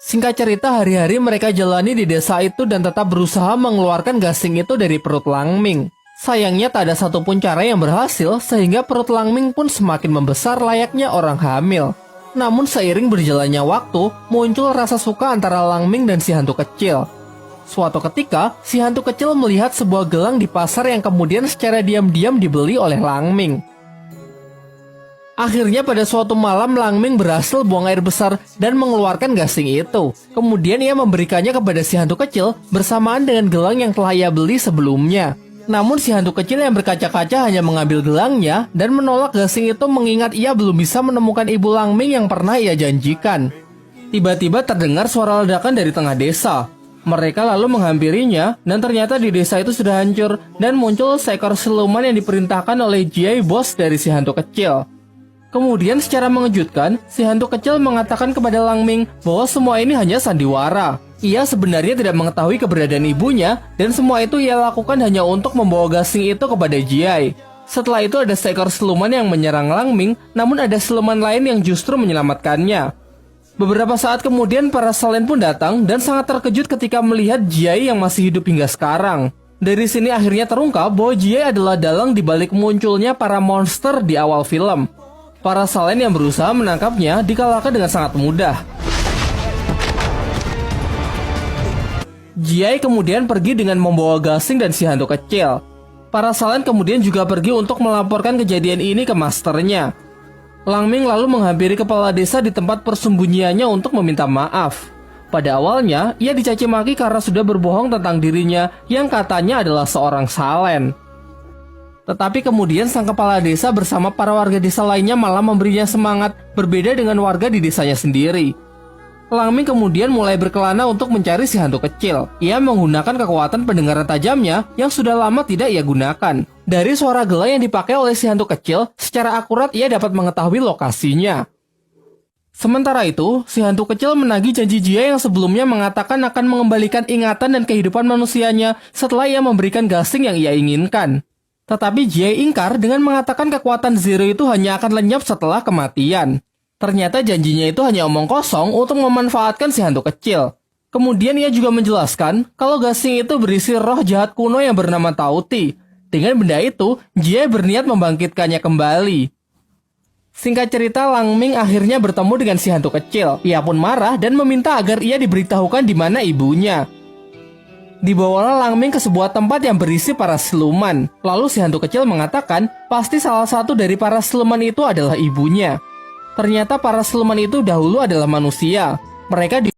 Singkat cerita, hari-hari mereka jalani di desa itu dan tetap berusaha mengeluarkan gasing itu dari perut Lang Ming. Sayangnya tak ada satupun cara yang berhasil sehingga perut Lang Ming pun semakin membesar layaknya orang hamil. Namun seiring berjalannya waktu, muncul rasa suka antara Lang Ming dan si hantu kecil. Suatu ketika, si hantu kecil melihat sebuah gelang di pasar yang kemudian secara diam-diam dibeli oleh Lang Ming. Akhirnya pada suatu malam Lang Ming berhasil buang air besar dan mengeluarkan gasing itu. Kemudian ia memberikannya kepada si hantu kecil bersamaan dengan gelang yang telah ia beli sebelumnya. Namun si hantu kecil yang berkaca-kaca hanya mengambil gelangnya dan menolak gasing itu mengingat ia belum bisa menemukan ibu Lang Ming yang pernah ia janjikan. Tiba-tiba terdengar suara ledakan dari tengah desa. Mereka lalu menghampirinya dan ternyata di desa itu sudah hancur dan muncul seekor siluman yang diperintahkan oleh Jie, bos dari si hantu kecil. Kemudian secara mengejutkan, si hantu kecil mengatakan kepada Lang Ming bahwa semua ini hanya sandiwara. Ia sebenarnya tidak mengetahui keberadaan ibunya dan semua itu ia lakukan hanya untuk membawa gasing itu kepada Jie. Setelah itu ada seekor siluman yang menyerang Lang Ming, namun ada siluman lain yang justru menyelamatkannya. Beberapa saat kemudian para Salen pun datang dan sangat terkejut ketika melihat Jie yang masih hidup hingga sekarang. Dari sini akhirnya terungkap bahwa Jie adalah dalang dibalik munculnya para monster di awal film. Para Salen yang berusaha menangkapnya dikalahkan dengan sangat mudah. Jie kemudian pergi dengan membawa gasing dan si hantu kecil. Para Salen kemudian juga pergi untuk melaporkan kejadian ini ke masternya. Lang Ming lalu menghampiri kepala desa di tempat persembunyiannya untuk meminta maaf. Pada awalnya, ia dicaci maki karena sudah berbohong tentang dirinya yang katanya adalah seorang Salen. Tetapi kemudian sang kepala desa bersama para warga desa lainnya malah memberinya semangat berbeda dengan warga di desanya sendiri. Lang Ming kemudian mulai berkelana untuk mencari si hantu kecil. Ia menggunakan kekuatan pendengaran tajamnya yang sudah lama tidak ia gunakan. Dari suara gela yang dipakai oleh si hantu kecil, secara akurat ia dapat mengetahui lokasinya. Sementara itu, si hantu kecil menagih janji Jie yang sebelumnya mengatakan akan mengembalikan ingatan dan kehidupan manusianya setelah ia memberikan gasing yang ia inginkan. Tetapi Jie ingkar dengan mengatakan kekuatan Zero itu hanya akan lenyap setelah kematian. Ternyata janjinya itu hanya omong kosong untuk memanfaatkan si hantu kecil. Kemudian ia juga menjelaskan kalau gasing itu berisi roh jahat kuno yang bernama Tauti. Dengan benda itu, Jie berniat membangkitkannya kembali. Singkat cerita, Lang Ming akhirnya bertemu dengan si hantu kecil. Ia pun marah dan meminta agar ia diberitahukan di mana ibunya. Dibawalah Lang Ming ke sebuah tempat yang berisi para siluman. Lalu si hantu kecil mengatakan pasti salah satu dari para siluman itu adalah ibunya. Ternyata para siluman itu dahulu adalah manusia. Mereka